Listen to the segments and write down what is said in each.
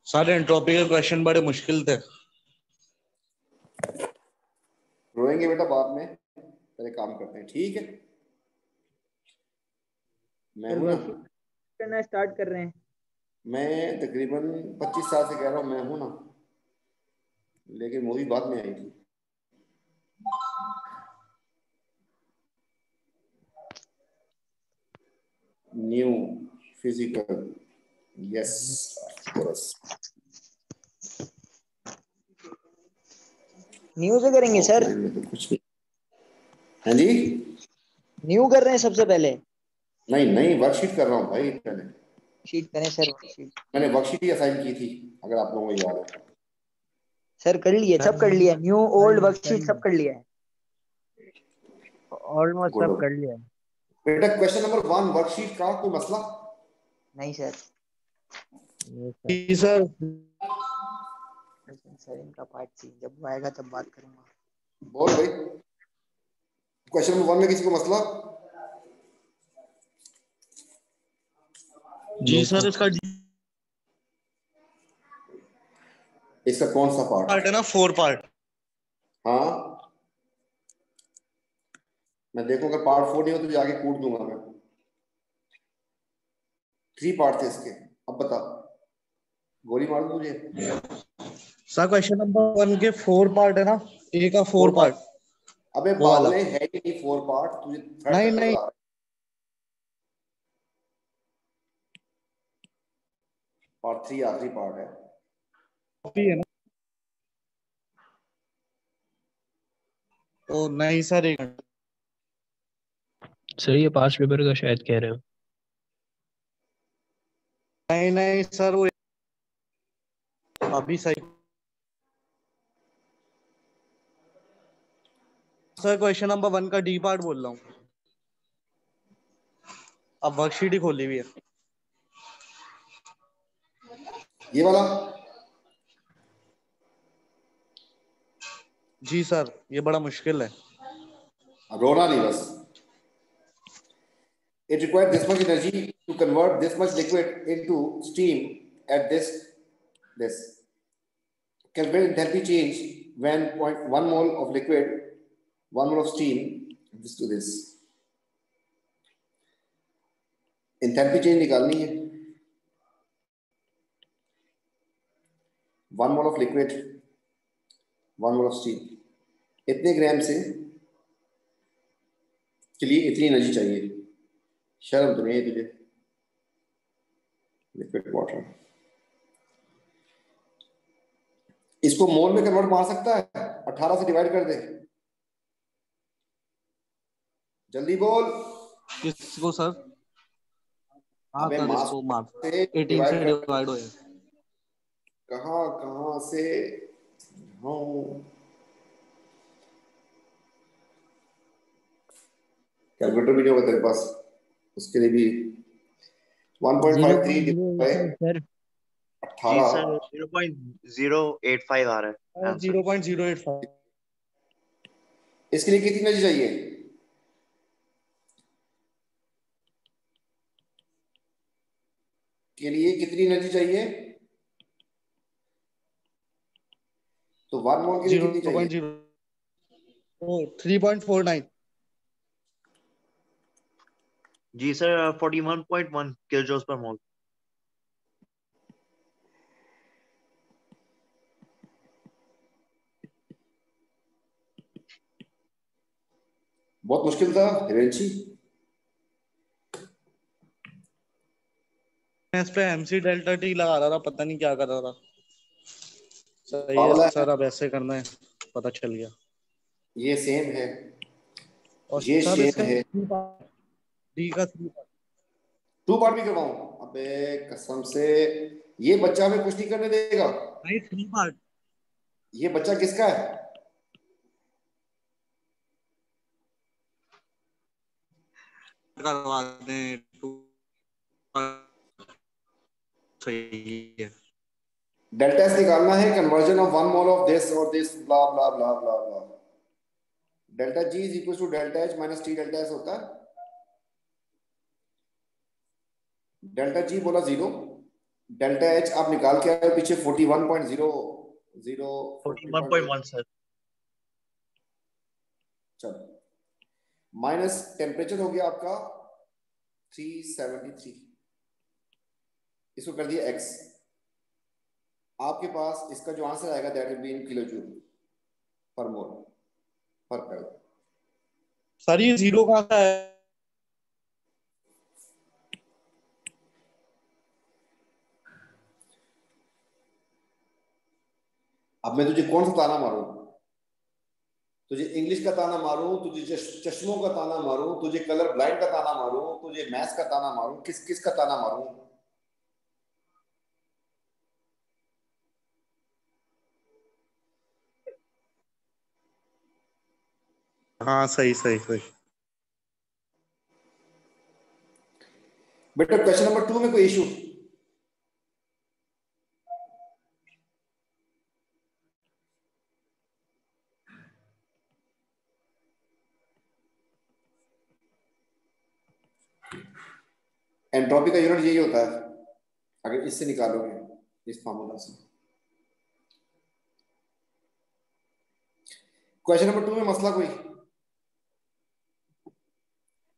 सारे एंट्रोपी के क्वेश्चन बड़े मुश्किल थे। रोएंगे बेटा बाद में, पहले काम करते हैं, ठीक है। मैं हूं ना, करना स्टार्ट कर रहे हैं। मैं तकरीबन 25 साल से कह रहा हूं मैं हूं ना, लेकिन मूवी बाद में आई थी। न्यू फिजिकल, यस न्यू से करेंगे सर? तो कुछ नहीं। हाँ जी, न्यू कर रहे हैं सबसे पहले? नहीं नहीं, वर्कशीट कर रहा हूँ भाई पहले। शीट करें सर, वर्कशीट। मैंने वर्कशीट ही असाइन की थी, अगर आप लोगों को याद है। सर कर लिए, सब कर लिया, न्यू ओल्ड वर्कशीट सब कर लिया है, ऑलमोस्ट सब कर लिया है। बेटा क्वेश्चन नंबर 1 वर्कशीट का कोई मसला? नहीं सर। जी सर। सर इनका पार्ट सी जब वो आएगा तब बात करूंगा। बोल भाई, क्वेश्चन नंबर 1 में किसी को मसला? जी सर, इसका कौन सा पार्ट है ना? 4 पार्ट। हाँ, मैं देखूंगा पार्ट 4 नहीं हो तो जाके कूट दूंगा मैं। 3 पार्ट थे इसके, अब बता, गोली मार दूं तुझे? सर क्वेश्चन नंबर 1 के 4 पार्ट है ना? ए का 4 पार्ट। अबे वो वाला बावले, है ही नहीं 4 पार्ट, तुझे थर्ड नहीं तक नहीं, बता। पार्ट 3 आखिरी पार्ट है। कॉपी है ना? ओ नहीं सर, एक सर ये पास पेपर का शायद कह रहे हो। नहीं नहीं सर, वो अभी सही। सर क्वेश्चन नंबर 1 का डी पार्ट बोल रहा हूँ। अब वर्कशीट ही खोली हुई है ये वाला? जी सर, ये बड़ा मुश्किल है। रोना नहीं बस। It requires this much energy to convert this much liquid into steam at this. Calculate enthalpy change when 0.1 mole of liquid, 1 mole of steam, this to this. Enthalpy change निकालनी है। 1 mole of liquid, 1 mole of steam, इतने ग्राम से के लिए इतनी energy चाहिए। शर्म तो नहीं है तुझे? लिक्विड वाटर, इसको मोल में कन्वर्ट मार सकता है? 18 से डिवाइड कर दे, जल्दी बोल। किसको सर? हाँ अबे सर, मास इसको मार से 18 से डिवाइड कर। डिवाइड हो जाए। कहाँ से? हाँ, कैलकुलेटर भी नहीं होगा तेरे पास, उसके लिए भी 1.53 डिवाइड सर जी सर 18। 0.085 आ रहा है आंसर। 0.085। इसके लिए कितनी एनर्जी चाहिए? के लिए कितनी एनर्जी चाहिए? तो 1 मोल के लिए कितनी चाहिए? 3.49। जी सर 41.1 किलोजूल्स पर मोल। बहुत मुश्किल था हिरेंची। मैं इस पे MC डेल्टा T लगा रहा था, पता नहीं क्या कर रहा था। सही बावला है है, सर, अब ऐसे करना है, पता चल गया। ये सेम है, और ये सर सेम इसका है। डी का 3 पार्ट। 2 पार्ट भी करवाऊं? अबे कसम से, ये बच्चा हमें कुछ नहीं करने देगा। नहीं, 3 पार्ट ये बच्चा किसका है? करवा दें। 2 सही है। डेल्टा एस निकालना है, conversion of 1 mole of this और this, blah blah blah blah blah. Delta G is equal to delta H minus T delta S होता है। डेल्टा जी बोला 0, डेल्टा एच आप निकाल के आए पीछे 41.0 41.1 सर। चलो माइनस टेम्परेचर हो गया आपका 373, इसको कर दिया x। आपके पास इसका जो आंसर आएगा that will be in kilo joule per mole पर कर। सर ये जीरो कहाँ का है? अब मैं तुझे कौन सा ताना मारूं? तुझे इंग्लिश का ताना मारूं, तुझे चश्मों का ताना मारूं, तुझे कलर ब्लाइंड का ताना मारूं, तुझे मैथ्स का ताना मारूं, किस का ताना मारूं? हाँ सही सही सही। बेटा क्वेश्चन नंबर 2 में कोई इशू? एंट्रोपी का यूनिट यही होता है अगर इससे निकालोगे, इस फार्मूला से। क्वेश्चन नंबर 2 में मसला कोई?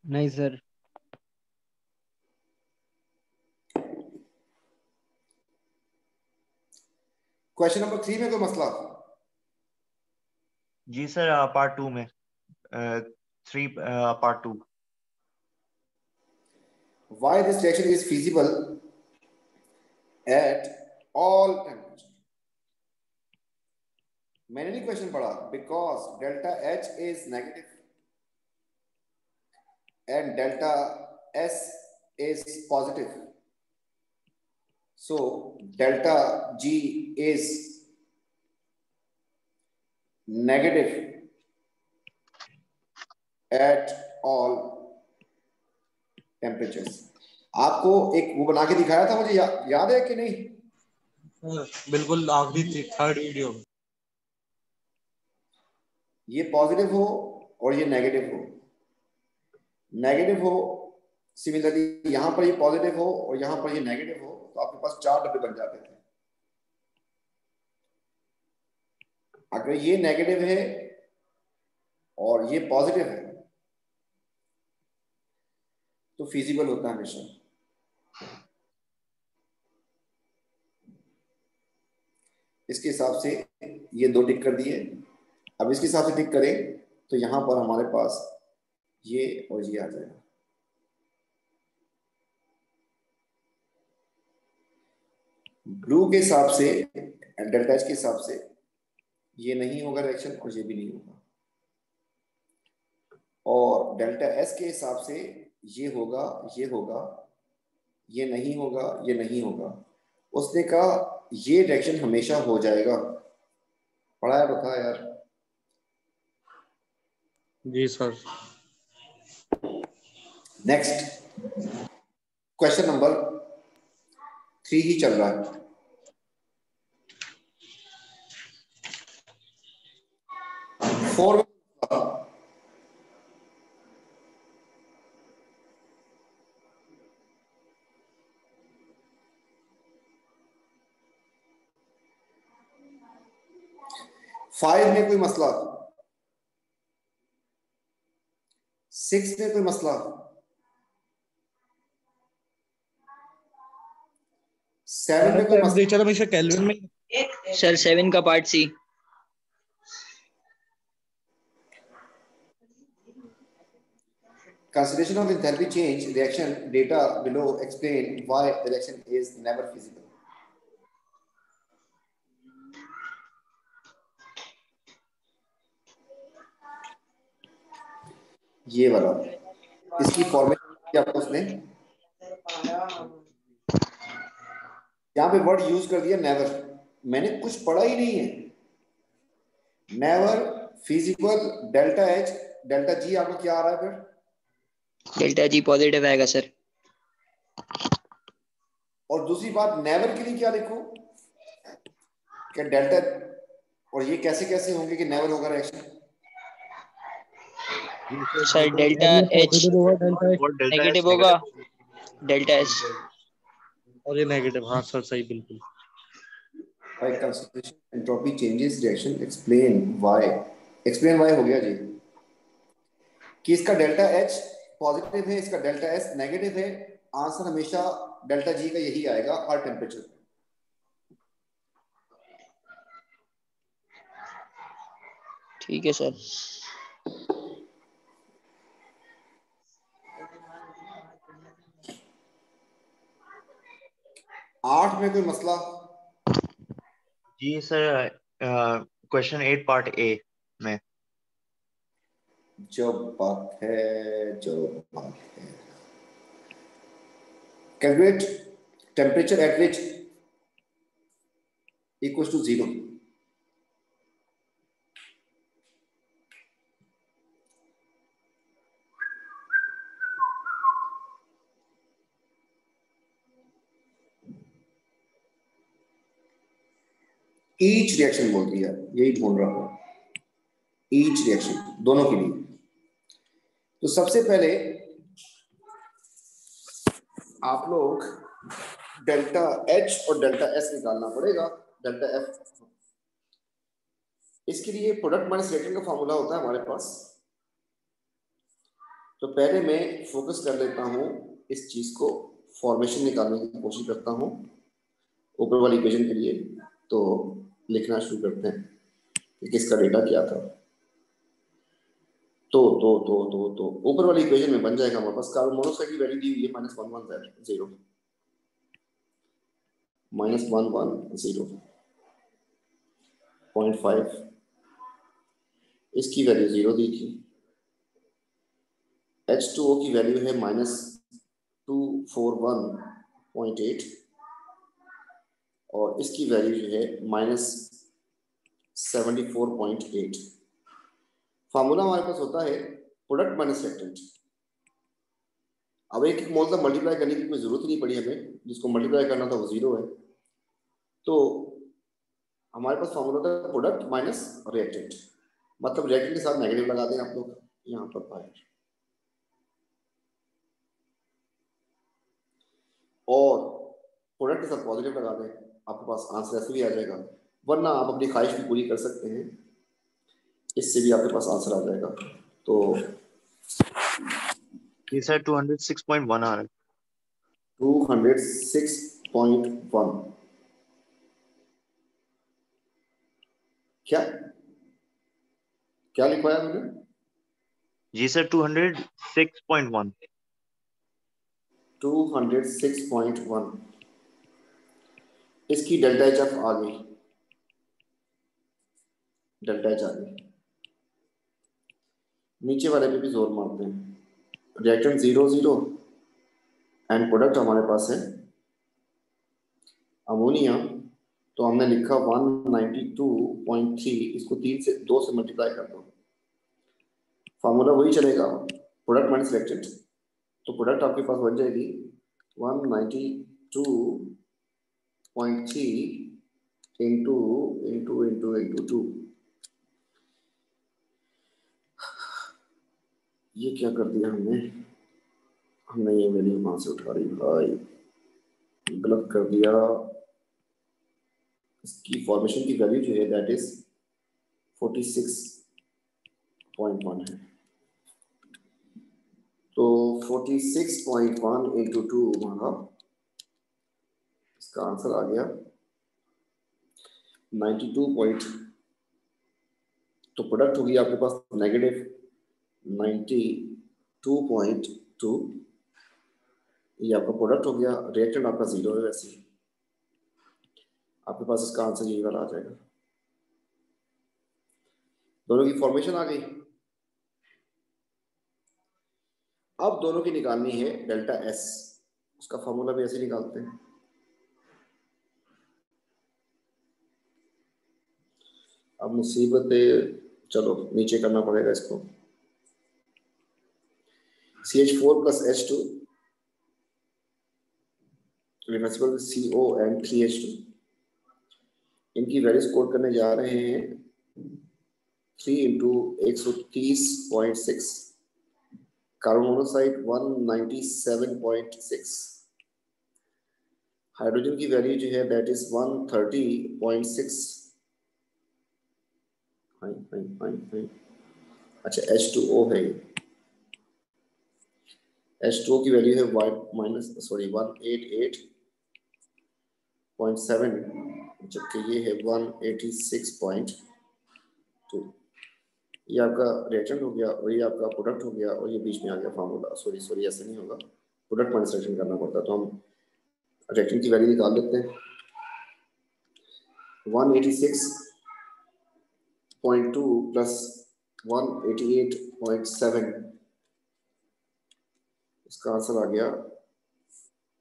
नहीं सर। क्वेश्चन नंबर 3 में कोई मसला? जी सर, पार्ट 2 में 3 part 2। Why this reaction is feasible at all temperature? मैंने नहीं क्वेश्चन पढ़ा। Because delta H is negative and delta S is positive, so delta G is negative at all temperatures. आपको एक वो बना के दिखाया था मुझे, याद है कि नहीं? बिल्कुल आखिरी थर्ड वीडियो में। ये पॉजिटिव हो और ये नेगेटिव हो, नेगेटिव हो सिमिलरली यहां पर ये पॉजिटिव हो और यहां पर ये नेगेटिव हो, तो आपके पास 4 डब्बे बन जाते थे। अगर ये नेगेटिव है और ये पॉजिटिव है तो फिजिबल होता है हमेशा। इसके हिसाब से ये 2 टिक कर दिए। अब इसके हिसाब से टिक करें तो यहां पर हमारे पास ये और ये आ जाएगा। ब्लू के हिसाब से डेल्टा एच के हिसाब से ये नहीं होगा रिएक्शन और ये भी नहीं होगा, और डेल्टा एस के हिसाब से ये होगा, ये होगा, ये नहीं होगा, ये नहीं होगा। उसने कहा ये रिएक्शन हमेशा हो जाएगा। पढ़ाया तो था यार। जी सर। नेक्स्ट क्वेश्चन नंबर 3 ही चल रहा है। फोर 5 में कोई मसला, 6 में कोई मसला, 7 में कोई मसला। टेम्परेचर हमेशा केल्विन में। सर 7 का part C. Consideration of enthalpy change reaction data below explain why the reaction is never feasible. ये वाला इसकी फॉर्मेट क्या उसने यहाँ पे वर्ड यूज कर दिया नेवर। मैंने कुछ पढ़ा ही नहीं है। Never feasible delta H delta G आपको क्या आ रहा है फिर? डेल्टा जी पॉजिटिव आएगा सर। और दूसरी बात नेवर के लिए क्या लिखूं? क्या डेल्टा और ये कैसे कैसे होंगे कि नेवर होगा reaction? Sir delta H positive होगा, डेल्टा एच और डेल्टा एस नेगेटिव होगा, नेगेटिव। डेल्टा एस और ये नेगेटिव, हाँ सर सही बिल्कुल। By concentration entropy changes reaction, explain why हो गया जी कि इसका डेल्टा H पॉजिटिव है, इसका डेल्टा S नेगेटिव है। आंसर हमेशा डेल्टा G का यही आएगा हर टेम्परेचर पे। ठीक है सर। 8 में कोई मसला? जी सर, क्वेश्चन 8 पार्ट ए में। जो बात है calculate temperature at which equals to 0। Each reaction बोल दिया, यही ढूंढ रहा हूं, ईच रिएक्शन दोनों के लिए। तो सबसे पहले आप लोग डेल्टा H और डेल्टा S निकालना पड़ेगा, डेल्टा F। इसके लिए प्रोडक्ट माइनस रिएक्टेंट का फॉर्मूला होता है हमारे पास। तो पहले मैं फोकस कर लेता हूं इस चीज को, फॉर्मेशन निकालने की कोशिश करता हूं ऊपर वाली इक्वेशन के लिए। तो लिखना शुरू करते हैं कि किसका डेटा क्या था। तो ऊपर वाली इक्वेशन में बन जाएगा हमारे पास कार्बन मोनोऑक्साइड की वैल्यू दी हुई है -110 -110.5। इसकी वैल्यू 0 दी थी। H2O की वैल्यू है -241.8 और इसकी वैल्यू जो है -74.8। फार्मूला हमारे पास होता है प्रोडक्ट माइनस रिएक्टेंट। अब एक मोल तक मल्टीप्लाई करने की कोई जरूरत ही नहीं पड़ी हमें, जिसको मल्टीप्लाई करना था वो 0 है। तो हमारे पास फार्मूला था प्रोडक्ट माइनस रिएक्टेंट, मतलब रिएक्टेंट के साथ नेगेटिव लगा दें आप लोग यहाँ पर बाहर, और प्रोडक्ट के साथ पॉजिटिव लगा दें, आपके पास आंसर ऐसे भी आ जाएगा। वरना आप अपनी ख्वाहिश भी पूरी कर सकते हैं, इससे भी आपके पास आंसर आ जाएगा। तो जी सर 206.1 आ रहा है। 206.1 क्या क्या लिखवाया मैंने? जी सर 206.1। 206.1। इसकी डेल्टा एच आ गई, डेल्टा एच आ गई। नीचे वाले पे भी जोर मारते हैं। रिएक्टेंट 0 एंड प्रोडक्ट हमारे पास है अमोनिया। तो हमने लिखा 192.3, इसको 2 से मल्टीप्लाई कर दो, फार्मूला वही चलेगा प्रोडक्ट माइनस रिएक्टेंट। तो प्रोडक्ट आपके पास बन जाएगी 192.3 इंटू 2। ये क्या कर दिया हमने ये वैल्यू कहां से उठा रही भाई, गलत कर दिया। इसकी फॉर्मेशन की वैल्यू जो है दैट इज 46.1 है। तो 46.1 इंटू 2 हमारा इसका आंसर आ गया 92. तो प्रोडक्ट होगी आपके पास -92.2। ये आपका प्रोडक्ट हो गया, रिएक्टेंट आपका 0 है, वैसे ही आपके पास इसका आंसर यही वाला आ जाएगा। दोनों की फॉर्मेशन आ गई। अब दोनों की निकालनी है डेल्टा एस, उसका फॉर्मूला भी ऐसे निकालते हैं। अब मुसीबत है, चलो नीचे करना पड़ेगा इसको। CH4 plus H2 reversible CO and 3H2, इनकी वैल्यूज कोड करने जा रहे हैं 3 इंटू 130.6, कार्बन मोनोऑक्साइड 197.6, हाइड्रोजन की वैल्यू जो है दैट इज 130.6। अच्छा H2O है, H2O की वैल्यू है -188.7, जबकि ये है 186.2। ये आपका रिएक्टेंट हो गया और ये आपका प्रोडक्ट हो गया और ये बीच में आ गया फार्मूला। सॉरी ऐसे नहीं होगा, प्रोडक्ट माइनस रिएक्टेंट करना पड़ता, तो हम रिएक्टेंट की वैल्यू निकाल लेते हैं। 186.2 प्लस 188.7, इसका आंसर आ गया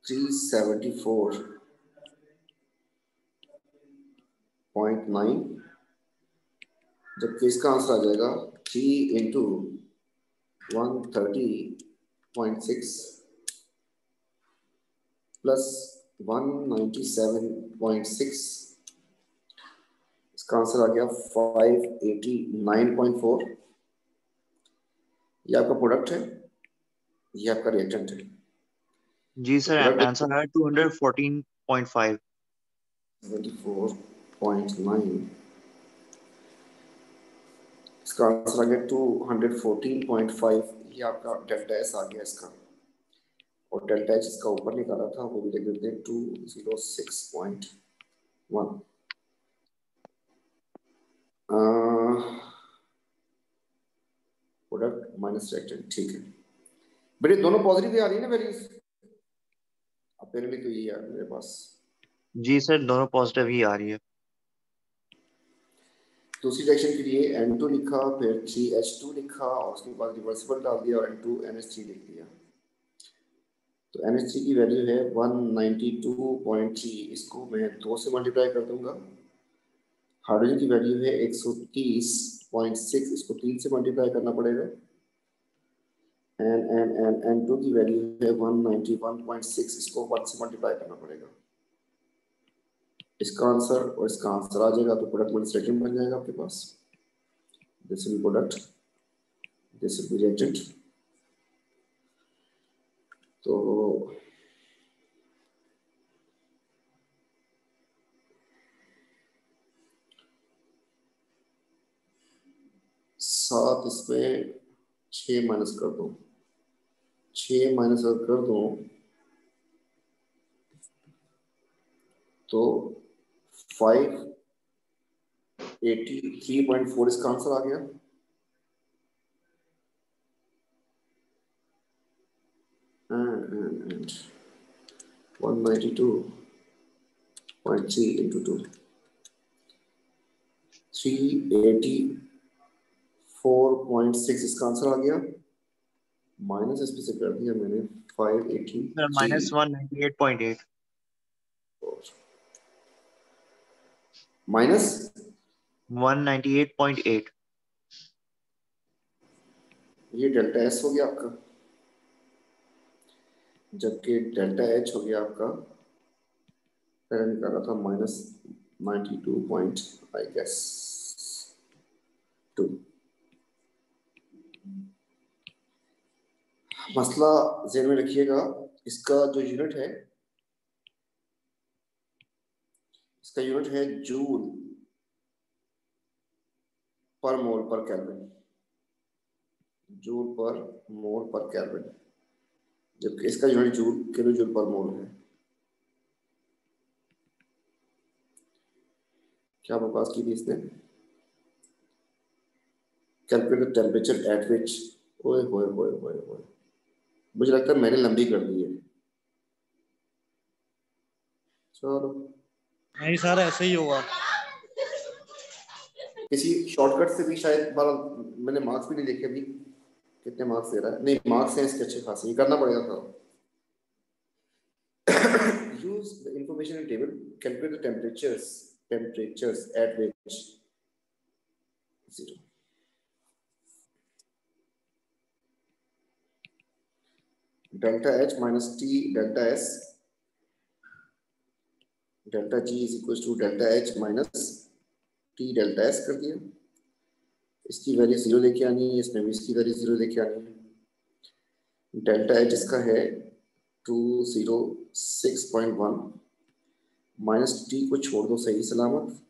374.9, जबकि इसका आंसर आ जाएगा 3 इंटू 130.6 प्लस 197.6, इसका आंसर आ गया 589.4। ये आपका प्रोडक्ट है, ये आपका रिएक्टेंट है। जी सर, आंसर है 214.5। 74.9, इसका आंसर आ गया 214.5। ये आपका डेल्टा एस आ गया इसका, और डेल्टा एच इसका ऊपर निकाला था, वो भी लिख देते हैं 206.1। प्रोडक्ट माइनस रिएक्टेंट, ठीक है बेटे, दोनों पॉजिटिव आ रही है ना वैल्यूज? अपेरेंटली तो ये है मेरे पास। जी सर, दोनों पॉजिटिव ही आ रही है। दूसरी रिएक्शन के लिए N2 लिखा, फिर 3H2 लिखा, और उसके बाद रिवर्सिबल डाल दिया और N2NH3 लिख दिया। तो NH3 की वैल्यू है 192.3, इसको मैं 2 से मल्टीप्लाई कर दूंगा। हाइड्रोजन की वैल्यू है 130.6, इसको 3 से मल्टीप्लाई करना पड़ेगा। N2 की वैल्यू है 191.6, इसको 1 से मल्टीप्लाई करना पड़ेगा। इसका आंसर और इसका आंसर आ जाएगा, तो प्रोडक्ट माइनस रिएक्टेंट बन जाएगा आपके पास। This will be product, this will be reactant. तो सात इसमें 6 माइनस कर दो, 6 माइनस कर दो तो 583.4 इसका आंसर आ गया। And 192.3 into 2, 384.6 इसका आंसर आ गया। माइनस इसमें से कर दिया मैंने 583 सर -198.8। माइनस 198.8। ये डेल्टा एस हो गया आपका, जबकि डेल्टा एच हो गया आपका, पहले निकाला था -92.2। मसला ज़हन में रखिएगा, इसका जो यूनिट है, इसका यूनिट है जूल पर मोल पर केल्विन, जूल पर मोल पर केल्विन, जबकि इसका unit joule kilo joule per मोल है। क्या बकवास की थी इसने? कैलकुलेट द टेम्परेचर एट विच, ओए होए होए होए होए, मुझे लगता है मैंने लंबी कर दी है। चलो नहीं सर, ऐसे ही होगा। किसी शॉर्टकट से भी शायद, मैंने मार्क्स भी नहीं देखे अभी, कितने मार्क्स दे रहा है। नहीं, मार्क्स हैं इसके अच्छे खासे, ये करना पड़ेगा था। Use the information in table, calculate the temperatures eight which 0 delta H minus T delta S, delta G is equals to delta H minus T delta S कर दिया। इसकी वैल्यू 0 लेके आनी है, इसमें भी इसकी वैल्यू 0 लेके आनी है। डेल्टा H इसका है 206.1, माइनस टी को छोड़ दो सही सलामत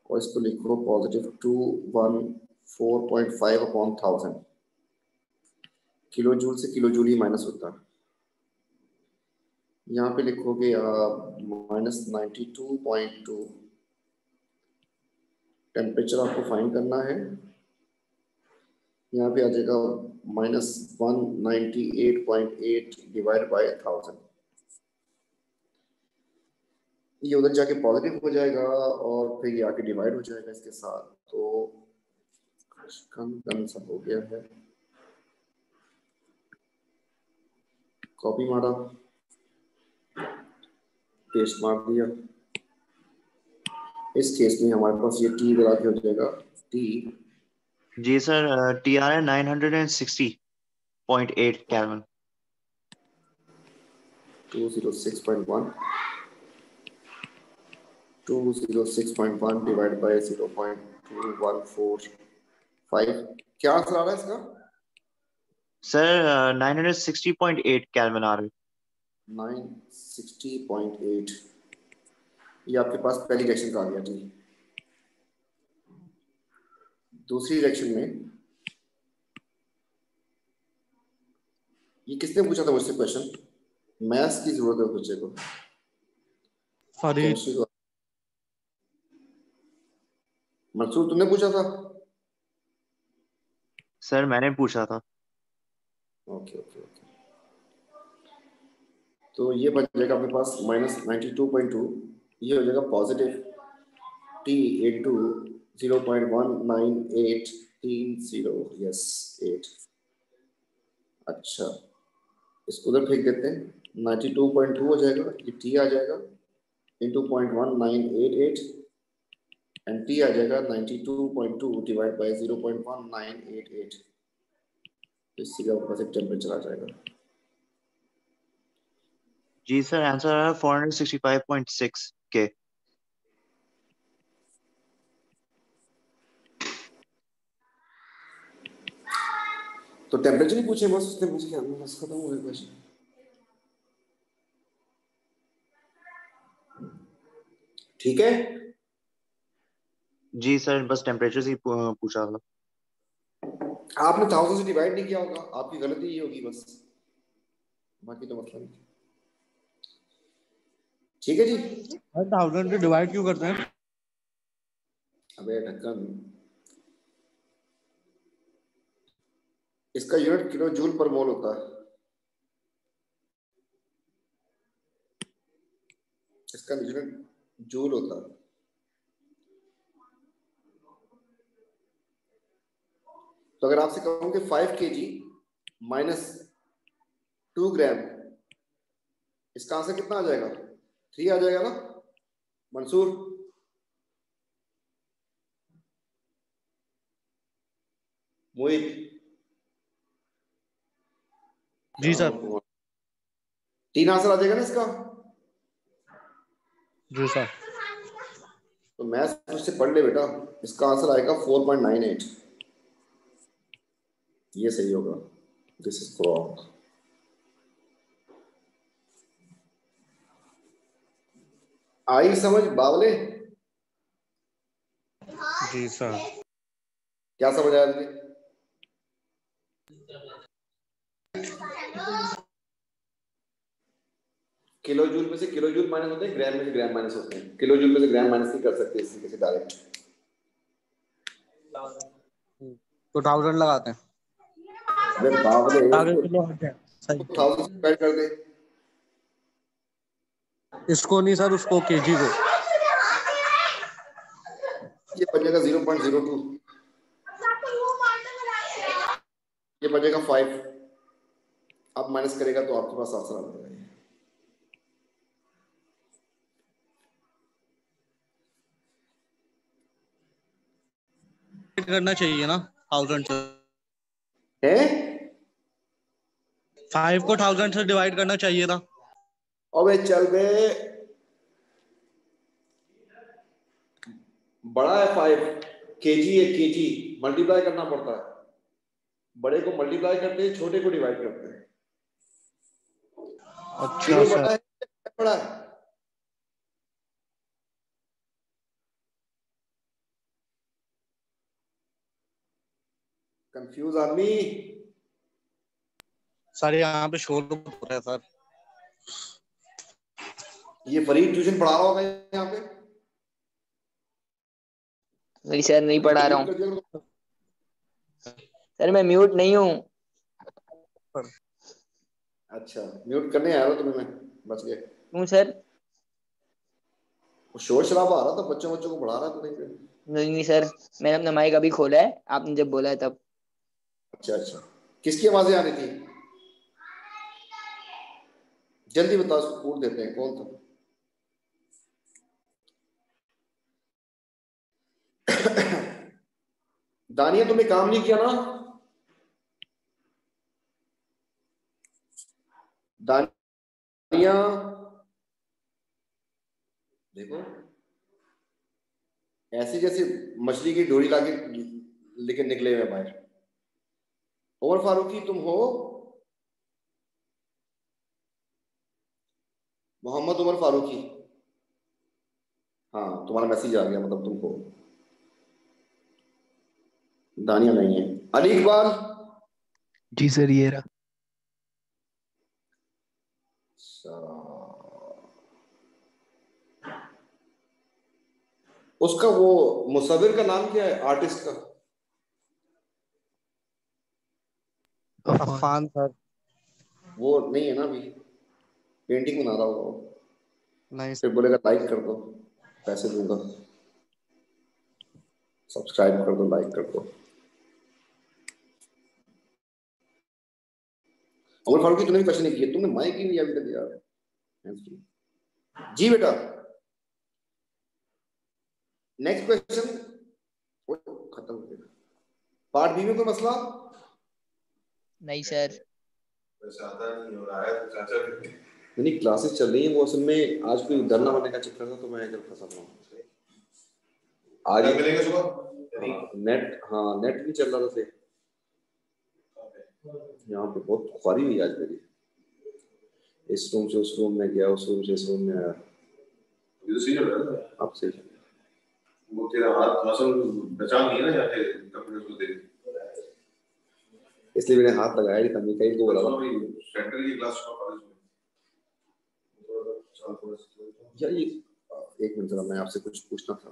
और इसको लिखो पॉजिटिव 214.5 अपॉन 1000। किलो जूल से किलो जूल ही माइनस होता है। यहाँ पे लिखोगे आप -92.2। टेम्परेचर आपको फाइंड करना है। यहाँ पे आ जाएगा -198.8 डिवाइड बाय 1000। ये उधर जाके पॉजिटिव हो जाएगा और फिर ये आके डिवाइड हो जाएगा इसके साथ। तो कम सब हो गया है। कॉपी मारा, पेस्ट मार दिया। इस केस में हमारे पास ये टी इधर आके हो जाएगा टी। जी सर, TR है 960.8 केल्विन। 206.1 divide by 0.2145। क्या आंसर आ रहा है इसका? सर 960.8 केल्विन आ रहा है। 960.8। ये आपके पास पहली रिएक्शन का आ गया जी। दूसरी रिएक्शन में ये किसने पूछा था मुझसे क्वेश्चन? मैथ्स की जरूरत है बच्चे को। फरीद। केमिस्ट्री को मंसूर तुमने पूछा था? सर मैंने पूछा था। Okay okay okay. तो ये बच जाएगा अपने पास -92.2। ये हो जाएगा पॉजिटिव टी इंटू 0.19830। यस 8। अच्छा इसको उधर फेंक देते हैं। 92.2 हो जाएगा, ये टी आ जाएगा इंटू 0.1988 एंड टी आ जाएगा 92.2 डिवाइड बाय 0.1988। इससे का पास एक टेम्परेचर आ जाएगा। जी सर, आंसर आ रहा है 465.6 के। तो टेम्परेचर ही पूछे बस, उसने मुझे क्या बस खत्म हो गया क्वेश्चन। ठीक है जी सर, बस टेम्परेचर से ही पूछा था। आपने 1000 से डिवाइड नहीं किया होगा, आपकी गलती ही होगी बस, बाकी तो मतलब नहीं। ठीक है जी। 1000 से डिवाइड क्यों करते हैं? अबे ढक्कन, इसका यूनिट किलो जूल पर मोल होता है। इसका यूनिट जूल होता है। तो अगर आपसे कहूं कि 5 kg -2 ग्राम, इसका आंसर कितना आ जाएगा? 3 आ जाएगा ना मंसूर? मोहित? जी सर। 3 आंसर आ जाएगा ना इसका? जी सर। तो मैथ्स तुझसे पढ़ ले बेटा, इसका आंसर आएगा 4.98। ये सही होगा। This is wrong. आई समझ बावले? जी सर। क्या समझ आया तुझे? किलो जूल में से किलो जूल माइनस होते हैं, ग्राम में से ग्राम माइनस होते हैं। किलो जूल में से ग्राम माइनस नहीं कर सकते इस तरीके से डायरेक्ट। तो 1000 लगाते हैं। अबे बावले, आगे किलो हट जाए। सही। 1000 से डिवाइड कर दे। इसको नहीं सर, उसको केजी को। ये बचेगा 0.02, ये बचेगा 5। अब माइनस करेगा तो आपके पास आंसर आ जाएगा। करना चाहिए ना 1000 से। है 5 को 1000 से डिवाइड करना चाहिए था। अबे चल बे, बड़ा है 5, केजी है, केजी मल्टीप्लाई करना पड़ता है। बड़े को मल्टीप्लाई करते हैं, छोटे को डिवाइड करते हैं। अच्छा किलो सर। बड़ा है, बड़ा है। कंफ्यूज आदमी। सर यहाँ पे शोर बहुत हो रहा है सर। ये फरीद ट्यूशन पढ़ा रहा होगा यहाँ पे। नहीं सर, नहीं पढ़ा रहा म्यूट हूँ कर दिया करो। सर, मैं म्यूट नहीं हूँ। अच्छा, म्यूट करने आया था तुम्हें मैं, बच गए। क्यों सर? वो शोर शराबा आ रहा था, बच्चों को पढ़ा रहा था कहीं पे। नहीं नहीं सर, मैंने अपना माइक अभी खोला है, आपने जब बोला है तब। अच्छा अच्छा, किसकी आवाजें आ रही थी? जल्दी बताओ, उसको कूट देते हैं, कौन था? दानिया तुमने काम नहीं किया ना? दानिया देखो, ऐसी जैसे मछली की डोरी लाके लेके निकले हुए बाहर। उमर फारूकी तुम हो? मोहम्मद उमर फारूकी, हाँ तुम्हारा मैसेज आ गया, मतलब तुम हो। दानिया नहीं है। अली इकबाल? जी सर, ये रहा। उसका वो मुसव्विर का नाम क्या है, आर्टिस्ट का? अफान सर। वो नहीं है ना अभी, पेंटिंग बना रहा होगा वो। नहीं फिर सर। बोलेगा लाइक कर दो, पैसे दूंगा, सब्सक्राइब कर दो, लाइक कर दो। उमर फारूकी तुमने भी क्वेश्चन नहीं किया, तुमने माइक ही नहीं अभी तक यार। जी बेटा, नेक्स्ट क्वेश्चन खत्म हो गया। पार्ट बी में कोई मसला? नहीं सर। नहीं, क्लासेस चल रही हैं, वो असल में आज कोई धरना बनने का चक्कर था तो मैं इधर फंसा था आज। मिलेंगे सुबह नेट, हाँ नेट भी चल रहा था। यहाँ पे बहुत खुआरी हुई आज मेरी, इस रूम से उस रूम में गया, उस रूम से इस रूम में आया। ये तो सही है ना? आप सही है। वो तेरा हाथ मसल बचा नहीं है ना, जाके कपड़े उसको दे, इसलिए मैंने हाथ लगाया नहीं था। मिकाइल को बोला सेंटर की क्लास का कॉलेज में यार। ये एक मिनट जरा, मैं आपसे कुछ पूछना था।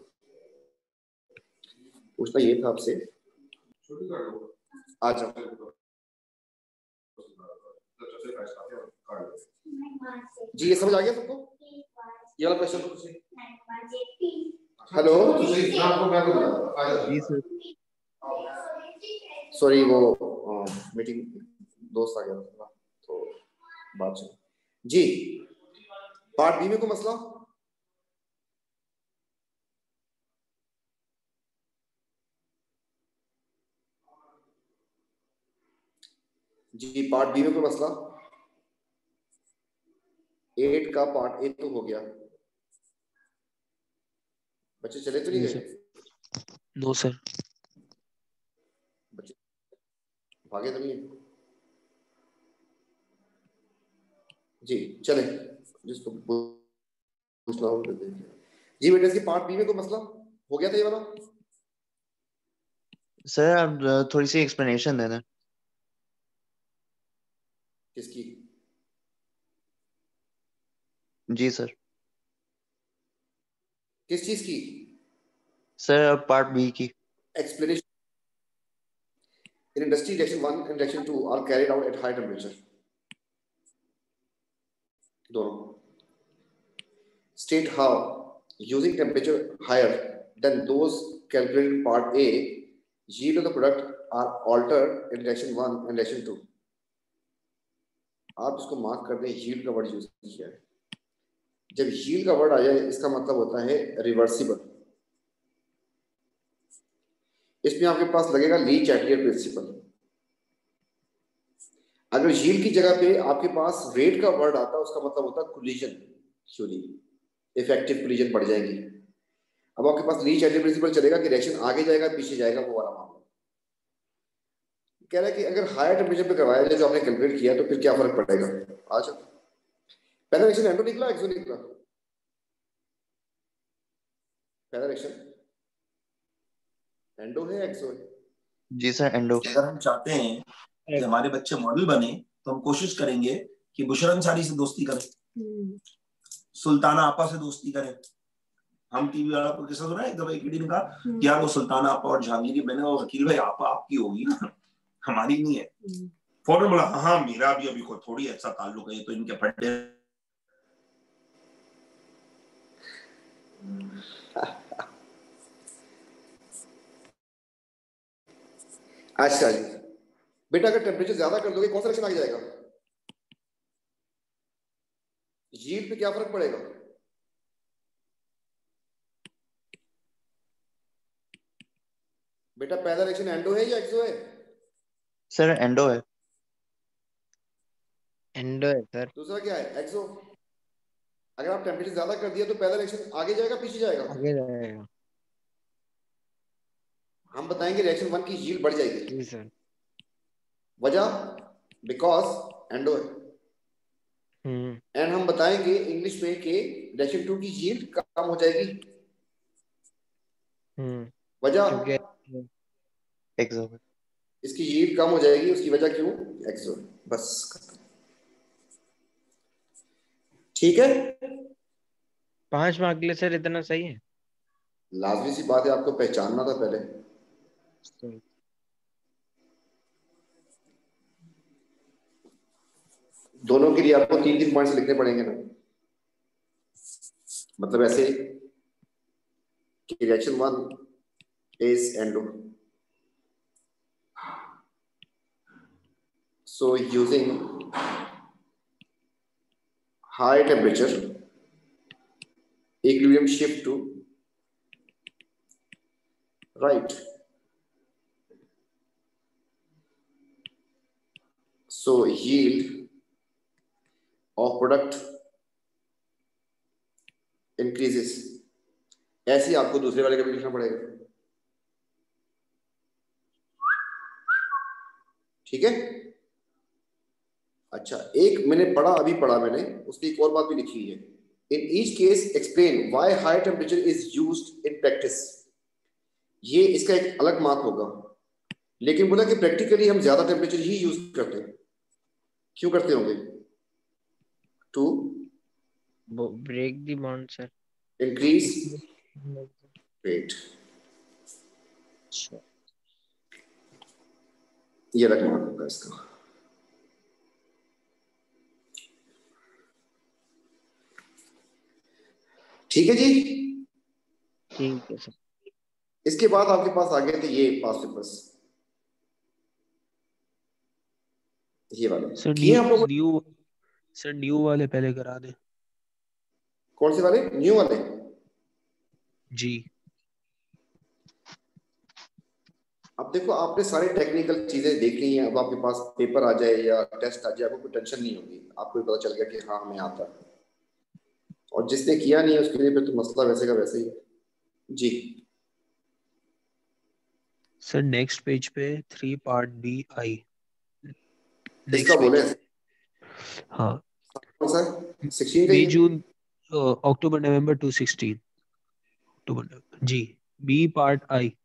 पूछना ये था आपसे, आ जाओ जी, ये समझ आ गया सबको? ये वाला क्वेश्चन। हेलो जी सर। सॉरी, वो मीटिंग दोस्त आ गया था तो बात सुन जी। पार्ट बी में कोई मसला? जी पार्ट बी में कोई मसला? 8 का पार्ट ए तो हो गया, बच्चे चले तो नहीं गए? No sir. बच्चे भागे तो नहीं है? जी चले, जिसको पूछना हो तो देखिए। जी बेटा, इसकी पार्ट बी में कोई मसला हो गया था ये वाला? सर आप थोड़ी सी एक्सप्लेनेशन देना। किसकी? जी सर। किस चीज की सर पार्ट बी की। explanation? In industry, reaction 1 and reaction 2 are carried out at high temperature. दोनों. State how using temperature higher than those calculated in part A, yield of the product are altered in reaction 1 and reaction 2. आप इसको mark कर दें, yield का word use किया है। जब yield का वर्ड आ जाए इसका मतलब होता है रिवर्सिबल। इसमें आपके पास लगेगा ली चैटलियर प्रिंसिपल। अगर यील्ड की जगह पे आपके पास रेट का वर्ड आता है उसका मतलब होता है कोलिजन थ्योरी, इफेक्टिव कोलिजन बढ़ जाएंगी। अब आपके पास ली चैटलियर प्रिंसिपल चलेगा कि रिएक्शन आगे जाएगा पीछे जाएगा, वो वाला मामला। कह रहा है कि अगर हायर टेम्परेचर पे करवाया जाए जो आपने कैलकुलेट किया तो फिर क्या फर्क पड़ेगा। आज पहला रिएक्शन एंडो निकला एक्सो निकला? पहला रिएक्शन एंडो है एक्सो है? जी सर एंडो। अगर हम चाहते हैं कि हमारे बच्चे मॉडल बने तो हम कोशिश करेंगे कि बुशरा अंसारी से दोस्ती करें, सुल्ताना आपा से दोस्ती करें। हम टीवी वाला को किस्सा सुना है, एक ने कहा यार वो सुल्ताना आपा और जहांगीर की बहन और वकील भाई आपा आपकी होगी ना, हमारी नहीं है। फौरन बोला हाँ मेरा भी अभी कोई थोड़ी ऐसा ताल्लुक है, तो इनके फटे। अच्छा जी बेटा, अगर टेम्परेचर ज्यादा कर दोगे कौन सा रिएक्शन आ जाएगा? यील्ड पे क्या फर्क पड़ेगा? बेटा पहला रिएक्शन एंडो है या एक्सो है? सर एंडो है। एंडो है सर। दूसरा क्या है? एक्सो। अगर आप टेम्परेचर ज्यादा कर दिया तो पहला रिएक्शन आगे जाएगा पीछे जाएगा? आगे जाएगा। हम बताएंगे रिएक्शन 1 की यील्ड बढ़ जाएगी। जी सर। वजह बिकॉज एंडो है। एंड हम बताएंगे इंग्लिश में कि रिएक्शन 2 की यील्ड कम हो जाएगी। वजह क्योंकि एक्सो है। इसकी यील्ड कम हो जाएगी, उसकी वजह क्यों? एक्सो। बस खत्म। ठीक है, 5 मार्क के लिए सर इतना सही है। लाजमी सी बात है, आपको पहचानना था पहले। दोनों के लिए आपको 3-3 पॉइंट्स लिखने पड़ेंगे ना, मतलब ऐसे कि reaction 1 is endo. So using high temperature equilibrium shift to right. So yield of product increases. ऐसे ही आपको दूसरे वाले का भी लिखना पड़ेगा। ठीक है, अच्छा एक मैंने पढ़ा, अभी पढ़ा मैंने, उसकी एक और बात भी लिखी है। In each case explain why high temperature is used in practice. ये इसका एक अलग मार्क होगा, लेकिन बोला कि प्रैक्टिकली हम ज्यादा टेम्परेचर ही यूज करते हैं। क्यों करते होंगे? To break the bond sir, increase weight. ये अलग मार्क होगा इसका। ठीक है जी, ठीक है सर। इसके बाद आपके पास आ गए थे ये पास पेपर्स, ये वाले। सर किए आप लोगों? न्यू वाले पहले करा दे। कौन से वाले? न्यू वाले? जी। अब देखो, आपने सारी टेक्निकल चीजें देख ली हैं, अब आपके पास पेपर आ जाए या टेस्ट आ जाए, आपको कोई टेंशन नहीं होगी, आपको पता चल गया कि हाँ हमें आता है। और जिसने किया नहीं है उसके लिए फिर तो मसला वैसे का वैसे ही है जी। सर नेक्स्ट पेज पे 3 पार्ट बी आई। इसका बोले हाँ, कौन सा? 16 का मई ही है। जून अक्टूबर नवंबर 2016। अक्टूबर जी, बी पार्ट आई।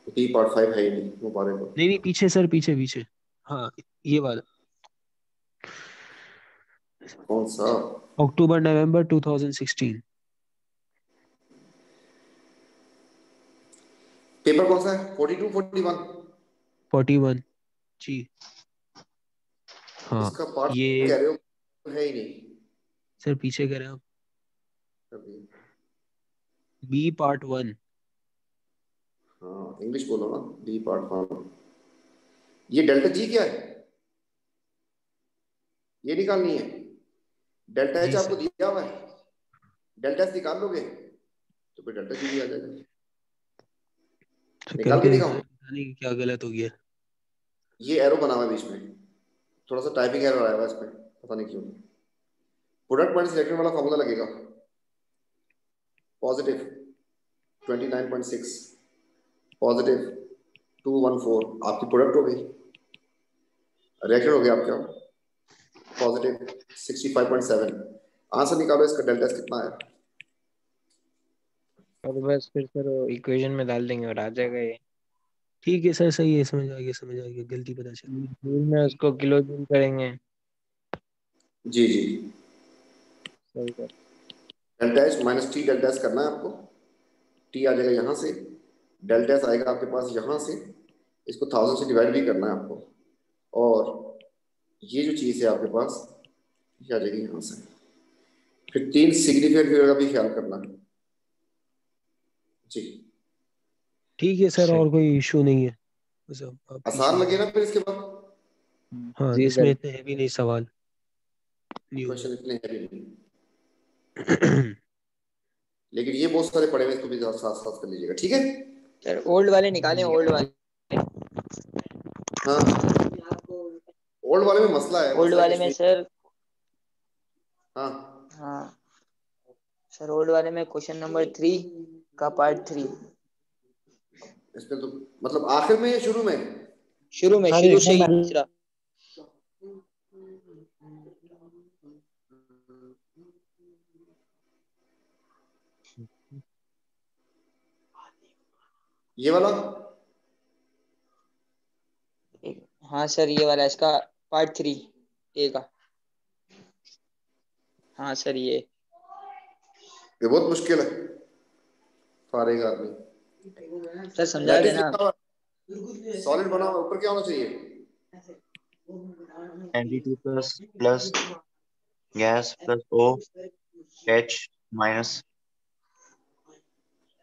बी पार्ट 5 है ही नहीं मुबारक हो। नहीं पीछे सर, पीछे। हाँ ये वाला, कौन सा? अक्टूबर नवंबर 2016। पेपर कौन सा है? 42 41? 41 जी। हाँ इसका पार्ट ये कह रहे हो, है ही नहीं सर, पीछे कह रहे हैं आप, अभी। B part 1। हाँ इंग्लिश बोलो ना, बी पार्ट 1। ये डेल्टा जी क्या है ये निकालनी है। डेल्टा एच जी आपको सर। दिया हुआ है, डेल्टा एच निकाल लोगे तो फिर डेल्टा जी भी आ जाएगा। तो निकाल के कैलकुलेटर दिखाऊं? में पता नहीं क्या गलत हो गया। ये एरो बना हुआ है बीच में, थोड़ा सा टाइपिंग एरर आया हुआ है इसमें, पता नहीं क्यों। प्रोडक्ट पॉइंट सिलेक्टेड वाला फॉर्मूला लगेगा, पॉजिटिव 29.6 पॉजिटिव 214 आपकी प्रोडक्ट हो गई। रिएक्शन हो गया आपका पॉजिटिव 65.7। आंसर निकालो इसका, डेल्टा एच कितना है? और बस फिर सर इक्वेशन में डाल देंगे और आ जाएगा ये। ठीक है सर, सही है, समझ आ गया, गलती पता चल। जूल में उसको किलो जूल करेंगे। जी जी, सही sir. Delta H minus T delta S करना है आपको। टी आ जाएगा यहाँ से, डेल्टा एस आएगा आपके पास यहाँ से, इसको 1000 से डिवाइड भी करना है आपको, और ये जो चीज़ है आपके पास ये आ जाएगी यहाँ से। फिर 3 सिग्निफिकेंट फिगर का भी ख्याल करना है जी। ठीक है सर, और कोई इशू नहीं है, बस आप आसान लगे ना फिर इसके बाद? हाँ, जी इसमें सर। इतने हैवी नहीं सवाल, न्यू क्वेश्चन इतने हैवी नहीं, लेकिन ये बहुत सारे पड़े हुए, इसको भी साथ साथ कर लीजिएगा, ठीक है? सर ओल्ड वाले निकालें, ओल्ड वाले। हाँ, ओल्ड वाले में मसला है, ओल्ड वाले में सर, हाँ हाँ सर, ओल्ड वाले में क्वेश्चन नंबर 3 का पार्ट 3। इसमें तो मतलब आखिर में या शुरू में? शुरू में, शुरू से ही दूसरा। ये वाला? हाँ सर, ये वाला, इसका पार्ट 3 ए का। हाँ सर, ये बहुत मुश्किल है, फारेगा आदमी। सर समझा देना। सॉलिड बना हुआ ऊपर क्या होना चाहिए? ND2 plus gas plus OH minus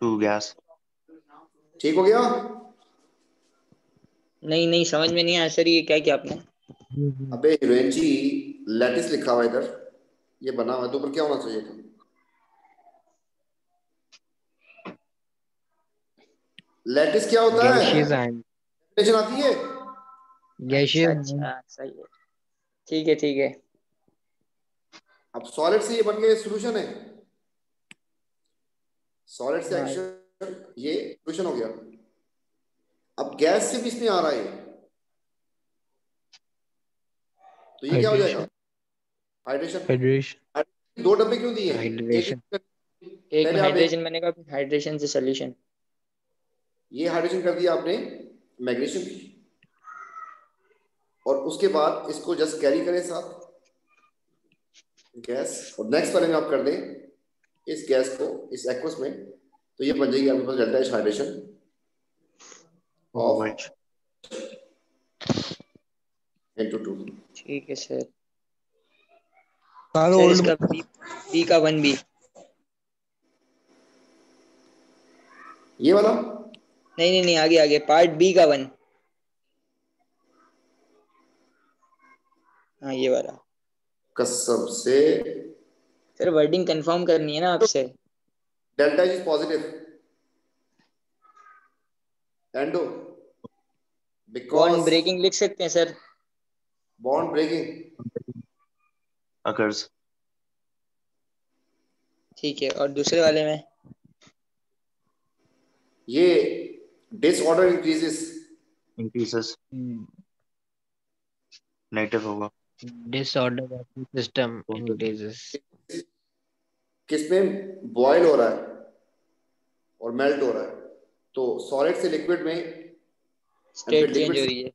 2 gas। ठीक हो गया? नहीं नहीं, समझ में नहीं आया सर, ये क्या किया आपने? अबे हीरोइन जी, लैटिस लिखा हुआ है इधर, ये बना हुआ है, तो ऊपर क्या होना चाहिए था? लैटिस क्या होता है? गैशियस एंड डेफिनेशन आती है? गैशियस। अच्छा, सही है, ठीक है ठीक है। अब सॉलिड से ये बन गया सॉल्यूशन है, सॉलिड से हाँ, एक्शन, ये सॉल्यूशन हो गया। अब गैस से भी इसमें आ रहा है, तो ये क्या हो जाएगा? हाइड्रेशन। हाइड्रेशन। 2 डब्बे क्यों दिए? हाइड्रेशन। एक में पहले आप हाइड्रेशन बनेगा, फिर हाइड्रेशन से सोल्यूशन। ये हाइड्रेशन कर दिया आपने मैग्नीशियम की, और उसके बाद इसको जस्ट कैरी करें साथ गैस, और नेक्स्ट वाले में आप कर दें इस गैस को इस एक्वस में, तो ये बन जाएगी आपके पास delta H hydration of N2 2। ठीक है सर। सर सर ओल्ड इसका बी का 1B। ये वाला? नहीं नहीं नहीं, आगे आगे, पार्ट बी का 1। हाँ, ये वाला। कसम से सर वर्डिंग कंफर्म करनी है ना आपसे। Delta H is positive endo, bond because breaking लिख सकते हैं सर। Bond breaking occurs। ठीक है, और दूसरे वाले में? ये डिसऑर्डर इंक्रीजेस। increases नेगेटिव होगा। Disorder of the system increases. किसमें बॉयल हो रहा है और मेल्ट हो रहा है, तो सॉलिड से लिक्विड में स्टेट चेंज हो रही है।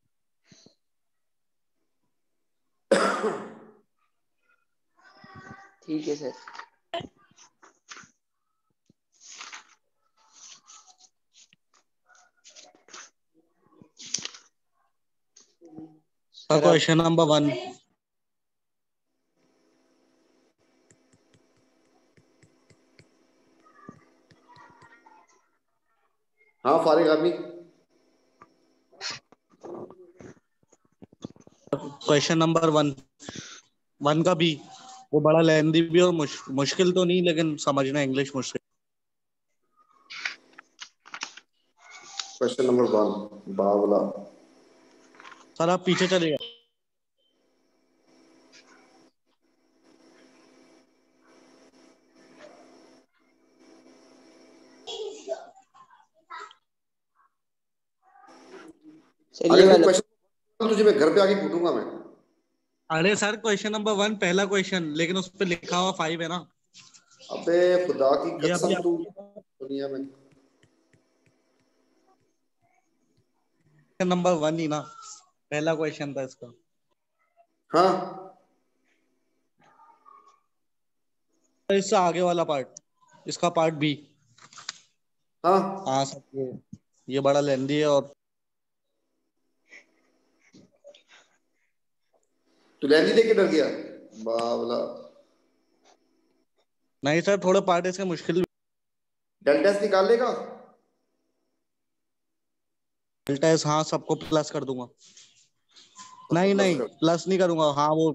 ठीक है सर। Question number 1। हाँ फारिग आदमी। क्वेश्चन नंबर 1 का भी वो बड़ा लेंदी भी और मुश्किल तो नहीं, लेकिन समझना इंग्लिश मुश्किल। क्वेश्चन नंबर 1 बावला। सर आप पीछे चलिएगा। सर ये वाला। क्वेश्चन तुझे मैं घर पे आके पूछूंगा मैं। अरे सर क्वेश्चन नंबर 1 पहला क्वेश्चन, लेकिन उस पर लिखा हुआ 5 है ना। अबे खुदा की ये अभी कसम, तू दुनिया में नंबर 1 ही ना, पहला क्वेश्चन था इसका। हाँ इससे आगे वाला पार्ट, इसका पार्ट बी। हाँ हाँ सर, ये बड़ा लेंदी है। और तू लैंडी देख के डर गया बावला। नहीं सर, थोड़े पार्ट इसके मुश्किल। डेल्टा एस निकाल लेगा? डेल्टा एस, हाँ सबको प्लस कर दूंगा। सबको नहीं प्लस नहीं, कर, प्लस नहीं करूंगा। हाँ वो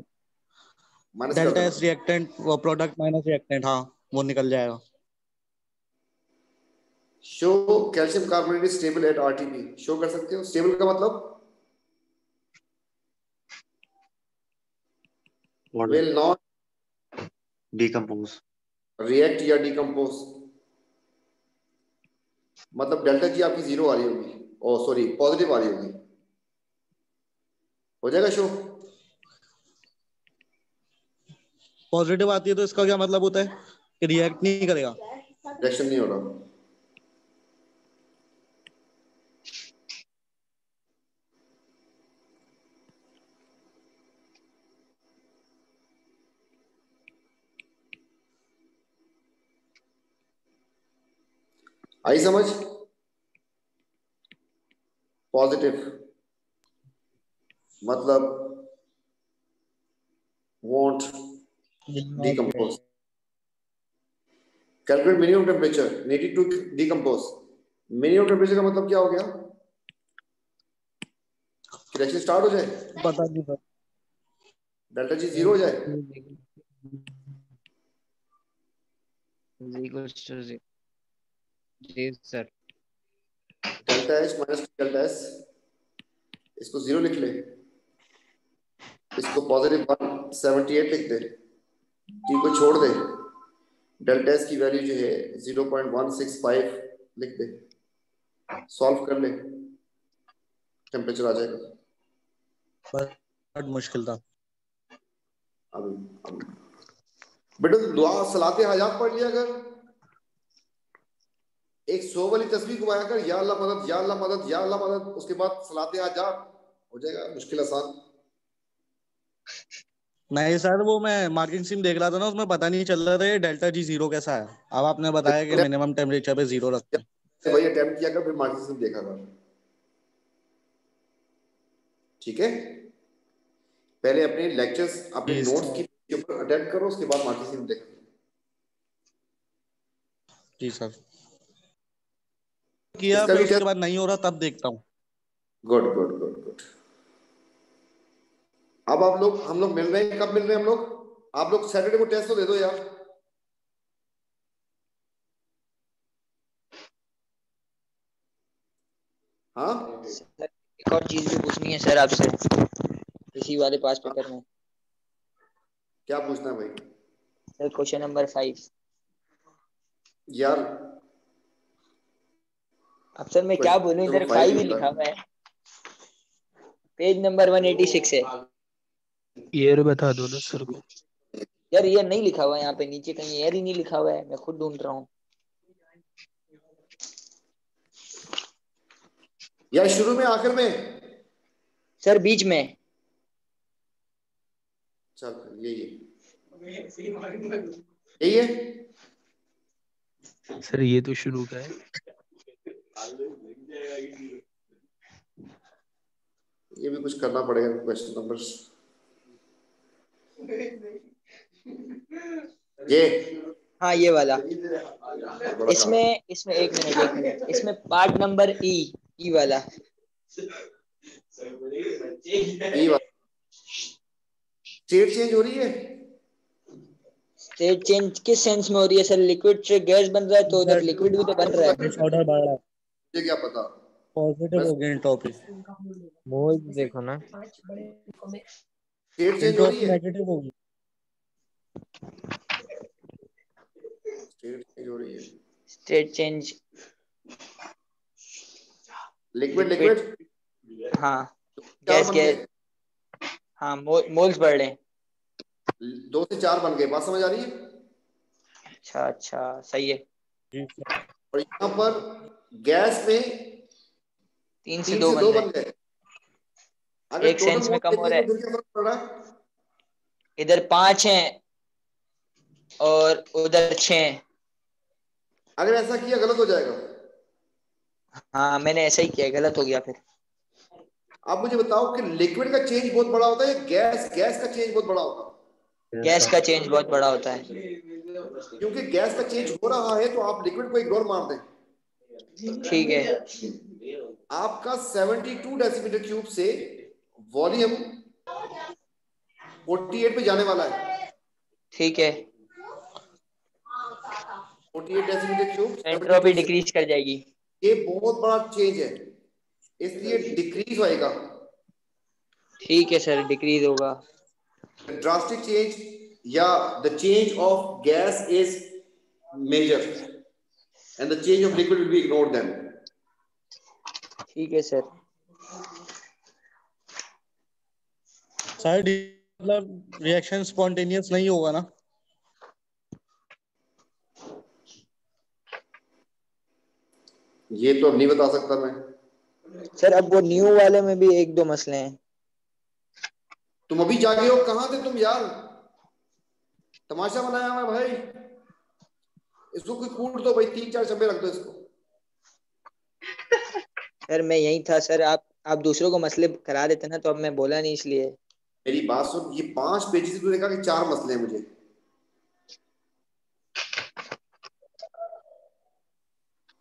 माइनस कर डेल्टा देना। एस रिएक्टेंट, वो प्रोडक्ट माइनस रिएक्टेंट, हाँ वो निकल जाएगा। Show calcium carbonate is stable at RTP, show कर सकते हो? स्टेबल का मतलब विल नॉट डिकम्पोज, रिएक्ट या डिकम्पोज। मतलब डेल्टा जी आपकी 0 आ रही होगी, ओ सॉरी पॉजिटिव आ रही होगी, हो जाएगा शो? पॉजिटिव आती है तो इसका क्या मतलब होता है कि रिएक्ट नहीं करेगा? रिएक्शन नहीं हो रहा। आई समझ? पॉजिटिव मतलब won't decompose. Calculate minimum temperature needed to decompose. Minimum temperature का मतलब क्या हो गया? रिएक्शन स्टार्ट हो जाए, पता नहीं सर। डेल्टा जी 0 हो जाए। जी sir. Delta H minus delta S, इसको 0 लिख ले, इसको पॉजिटिव 178 लिख दे, टी को छोड़ दे, डेल्टा एस की वैल्यू जो है 0.165 लिख दे, सॉल्व कर ले, टेम्परेचर आ जाएगा। बहुत मुश्किल था। अब बेटा दुआ सलाते हजात पढ़ लिया कर, एक 100 वाली तस्वीर घुमाया कर, या अल्लाह मदद या अल्लाह मदद या अल्लाह मदद, उसके बाद सलाते हजात, हो जाएगा मुश्किल आसान। नहीं सर, वो मैं मार्किंग स्कीम देख रहा था ना, उसमें पता नहीं चल रहा था ये डेल्टा जी 0 कैसा है। अब आपने बताया कि मिनिमम टेम्परेचर पे 0 रखते हैं। भाई अटेम्प्ट किया कर, फिर मार्किंग स्कीम देखा कर, ठीक है? पहले अपने लेक्चर्स अपने जी नोट्स के ऊपर अटेम्प्ट करो, उसके बाद मार्किंग स्कीम देखो। जी सर, किया इसका फिर भी उसके टेस्ट, बाद नहीं हो रहा तब देखता हूँ। Good good good good. अब आप लोग, हम लोग मिल रहे हैं, कब मिल रहे हैं हम लोग? आप लोग सैटरडे को टेस्ट तो दे दो यार। हाँ सर एक और चीज भी पूछनी है सर आपसे, इसी वाले पास पेपर में। क्या पूछना है भाई? Sir question number 5। यार अब सर मैं क्या बोलूं, इधर 5 ही लिखा हुआ है, पेज नंबर 186 है। ईयर बता दो ना सर को। यार ये नहीं लिखा हुआ है यहाँ पे, नीचे कहीं एयर ही नहीं लिखा हुआ है, मैं खुद ढूंढ रहा हूँ। यार शुरू में आखिर में? सर बीच में। चल यही है, यही है। सर ये तो शुरू का है। ये भी कुछ करना पड़ेगा क्वेश्चन नंबर्स। ये हाँ ये वाला, बड़ा इसमें एक मिनट, इसमें पार्ट नंबर ई वाला। स्टेट चेंज हो रही है। स्टेट चेंज किस सेंस में हो रही है सर? लिक्विड से गैस बन रहा है तो उधर लिक्विड भी तो बन रहा है। डिसऑर्डर बढ़ रहा है, मुझे क्या पता, पॉजिटिव हो गया एंट्रोपी। मोल्स देखो ना। स्टेट चेंज हो रही एंट्रोपी है, नेगेटिव होगी। स्टेट चेंज हो रही है। स्टेट चेंज, लिक्विड लिक्विड, हाँ चार गैस बन गैस, गए, हाँ मोल्स बढ़ रहे हैं। 2 से 4 बन गए, बात समझ आ रही है? अच्छा सही है। जी सर। और यहाँ पर गैस में 3 से 3 2 से बन 2 रहे बन हैं, गए। अगर एक टोटल सेंस में मोल कम हो देखें रहा तो है। फिर क्या फर्क पड़ रहा है? इधर 5 हैं और उधर 6 हैं। अगर ऐसा किया गलत हो जाएगा। हाँ मैंने ऐसा ही किया, गलत हो गया फिर। आप मुझे बताओ कि लिक्विड का चेंज बहुत बड़ा होता है या गैस गैस का चेंज बहुत बड़ा होता है? गैस का चेंज बहुत बड़ा होता है। क्योंकि गैस का चेंज हो रहा है तो आप लिक्विड को इग्नोर मार दें। ठीक है। आपका 72 डेसीमीटर क्यूब से वॉल्यूम 48 पे जाने वाला है। ठीक है। 48 डेसीमीटर क्यूब एंट्रोपी 72 से, डिक्रीज कर जाएगी। ये बहुत बड़ा चेंज है, इसलिए डिक्रीज होएगा। ठीक है सर, डिक्रीज होगा। ड्रास्टिक चेंज या the change of gas is major and the change of liquid will be ignored then. ठीक है सर। सर मतलब रिएक्शन स्पॉन्टेनियस नहीं होगा ना? ये तो अब नहीं बता सकता मैं। सर अब वो न्यू वाले में भी एक दो मसले हैं। तुम अभी जागे हो, कहाँ थे तुम यार? तमाशा बनाया हुआ है भाई, इसको कोई कूट दो भाई, 3-4 चब्बे रख दो इसको। सर मैं यही था सर, आप दूसरों को मसले करा देते ना, तो अब मैं बोला नहीं इसलिए। मेरी बात सुन, ये 5 पेजेस से तू देखा कि 4 मसले हैं मुझे।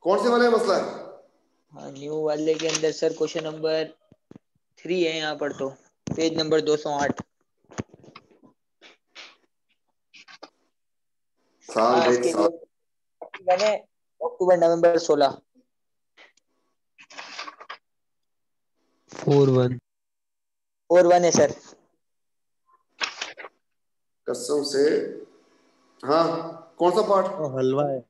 कौन से वाले मसला है? हाँ न्यू वाले के अंदर सर क्वेश्चन नंबर 3 है यहाँ पर, तो पेज नंबर 208। साल हाँ देख इसके साल। लिए मैंने अक्टूबर नवंबर 16 4-1। और 1 है सर। कसम से। हाँ, कौन सा पार्ट? तो हलवा है।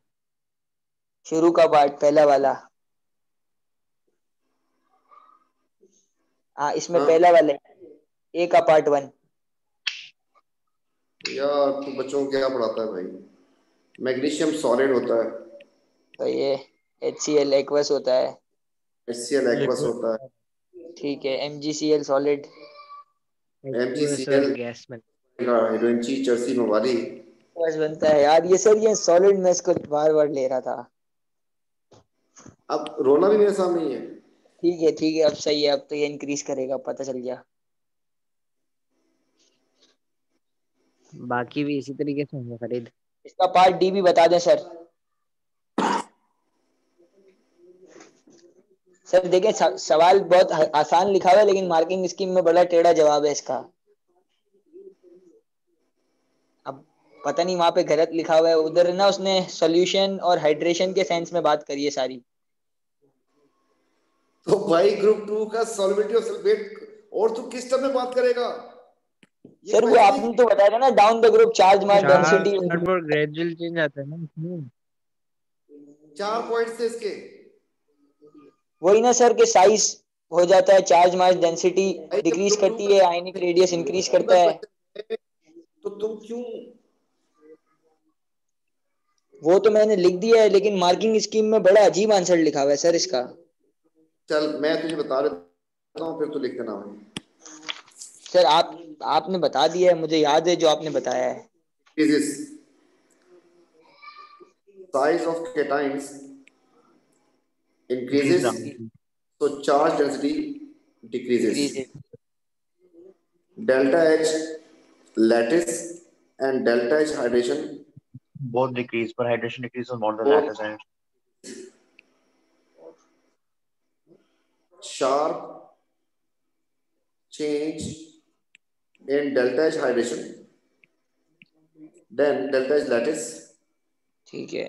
शुरू का पार्ट पहला वाला। हाँ इसमें हाँ पहला वाला है, ए का पार्ट 1। यार, तू बच्चों को क्या पढ़ाता है भाई? मैग्नीशियम सॉलिड होता है, तो ये HCl एक्वस होता है। HCl एक्वस लिक्विड होता है, ठीक है, MgCl सॉलिड। H2S और MgCl गैस में। का हाइड्रोजन ची चर्सी मवाली। बस बनता है यार ये सर, ये सॉलिड में इसको बार बार ले रहा था। अब रोना भी मेरे सामने ही है। ठीक है अब सही है, अब तो ये इंक्रीज करेगा, पता चल गया। बाकी भी इसी तरीके से होंगे फरीद। इसका पार्ट डी भी बता दें सर। सर देखिए सवाल बहुत आसान लिखा हुआ है, लेकिन मार्किंग स्कीम में बड़ा टेढ़ा जवाब है इसका। अब पता नहीं वहां पे गलत लिखा हुआ है, उधर ना उसने सॉल्यूशन और हाइड्रेशन के सेंस में बात करी है सारी। तो भाई ग्रुप 2 का सॉल्युबिलिटी ऑफ सल्फेट, और तू किस टर्म में बात करेगा? ये सर वो पहले आपने तो बताया था ना, डाउन द ग्रुप चार्ज मास चार डेंसिटी। पर ग्रेजुअल चेंज आता है ना इसमें। 4 पॉइंट्स थे इसके। वही ना सर, के साइज हो जाता है, चार्ज मास डेंसिटी भाई जब डिक्रीज ग्रुप 2 करती है, आयनिक रेडियस इंक्रीज करता का है। क्वेश्चन है, तो तुम क्यों? वो तो मैंने लिख दिया है, लेकिन मार्किंग स्कीम में बड़ा अजीब आंसर लिखा हुआ है सर इसका। चल मैं तुझे बता देता हूँ, फिर तू लिख देना भाई। सर आपने बता दिया है, मुझे याद है जो आपने बताया है। Increases size of cations Increase increases, rapidly. so charge density decreases. Decrease है। Delta H lattice and delta H hydration Both decrease, but hydration decreases more than both lattice and sharp change in delta H hydration, then delta H lattice ठीक है।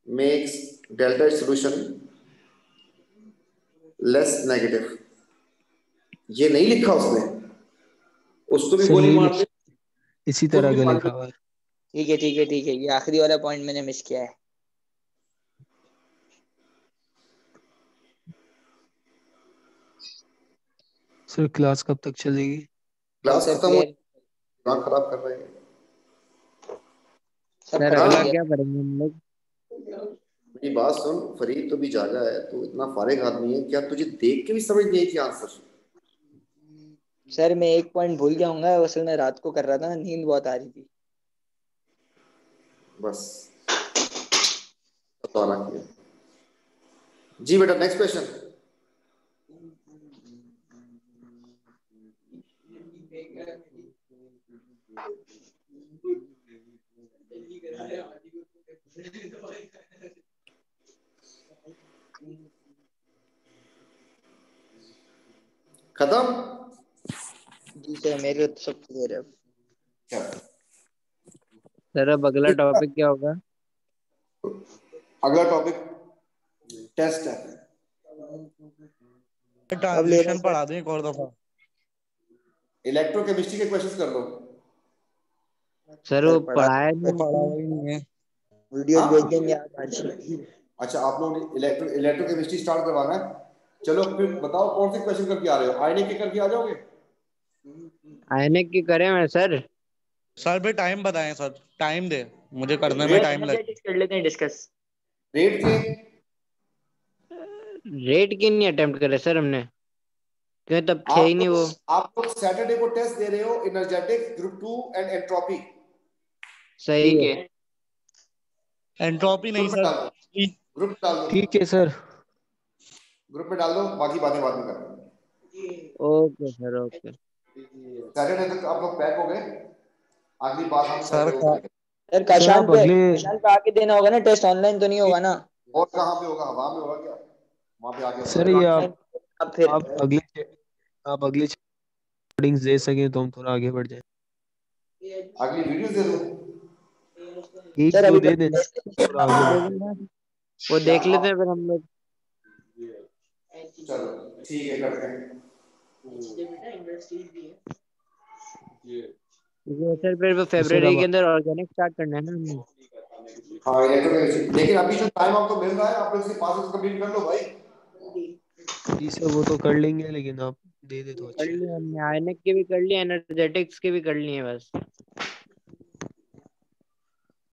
makes delta H solution less negative. ये नहीं लिखा उसने, उसको भी sir गोली यही मार दे, इसी खुद तरह भी का मार लिखा दे। हुआ है। ठीक है, ये आखिरी वाला पॉइंट मैंने मिस किया है। सर क्लास कब तक चलेगी? बस क्लास सर खत्म हो, क्लियर। दिमाग खराब कर रहे हैं। सब सर खत्म हो अगला गया। क्या करेंगे हम लोग? मेरी बात सुन, फरीद तो भी जागा है, तो इतना फारिग आदमी है, क्या तुझे देख के भी समझ नहीं आई थी आंसर? सर मैं एक पॉइंट भूल गया हूँ, असल में रात को कर रहा था ना, नींद बहुत आ रही थी। बस बताना किया जी। बेटा नेक्स्ट क्वेश्चन। खत्म? जी सर मेरे तो सब क्लियर है अब। चल, सर अब अगला टॉपिक क्या होगा? अगला टॉपिक टेस्ट है। अब ले रहे ट्रांजिशन हैं पढ़ा सर। दें एक और दफा। इलेक्ट्रोकेमिस्ट्री के क्वेश्चंस कर लो। सर सर वो पढ़ा, पढ़ाया वो नहीं पढ़ा आपने? हुआ ही नहीं है। वीडियोस हाँ भेज देंगे आप आज। अच्छा, आप लोग इलेक्ट्रोकेमिस्ट्री स्टार्ट करवाना है। चलो फिर बताओ कौन से क्वेश्चन करके आ रहे हो? आईने के करके आ जाओगे? आयने की करें मैं सर? सर भी टाइम बताएं सर, टाइम दे, मुझे करने में रेट टाइम लगे। एनर्जेटिक्स कर लेते हैं डिस्कस। रेट के रेट की नहीं अटेम्प्ट करे सर हमने, क्यों तब थे ही आप नहीं लोग वो। आप लोग सैटरडे को टेस्ट दे रहे हो, एनर्जेटिक्स ग्रुप 2 एंड एंट्रोपी। सही ठीक है। है। एंट्रोपी नहीं ग्रुप में सर। डाल दो, ग्रुप में डाल दो, ठीक है सर। ग्रुप में डाल दो, बाकी बातें बाद में कर लेंगे। Okay sir okay. सैटरडे तक आप लोग पैक हो गए, अगली बात हम सर सैटरडे को करेंगे। सर सर काशान आप पे, अगले काशान पे आके देना होगा ना टेस्ट, ऑनलाइन तो नहीं होगा ना? और कहाँ पे होगा? हवा में होगा क्या? वहां पे आके सर होगा। ये ऑनलाइन अब फिर आप अगले आप अगले रिकॉर्डिंग्स दे सकें तो हम थोड़ा आगे बढ़ जाए। अगली वीडियो दे दो। एक सर दो अभी दे पहले देना, टेस्ट थोड़ा आगे बढ़ जाए। वो क्या देख लेते आप? हैं फिर हम लोग। चलो ठीक है, करते हैं। क्योंकि सर फिर वो तो सर फरवरी के अब अंदर ऑर्गेनिक स्टार्ट करना है ना हमने। हाँ इलेक्ट्रोकेमिस्ट्री, लेकिन अभी जो टाइम आपको मिल रहा है, आप लोग इसके पास कंप्लीट कर लो भाई। जी सर वो तो कर लेंगे, लेकिन आप दे दे तो कर अच्छा है। लिए हमने, आयनिक के भी कर लिए, एनर्जेटिक्स के भी कर लिए बस।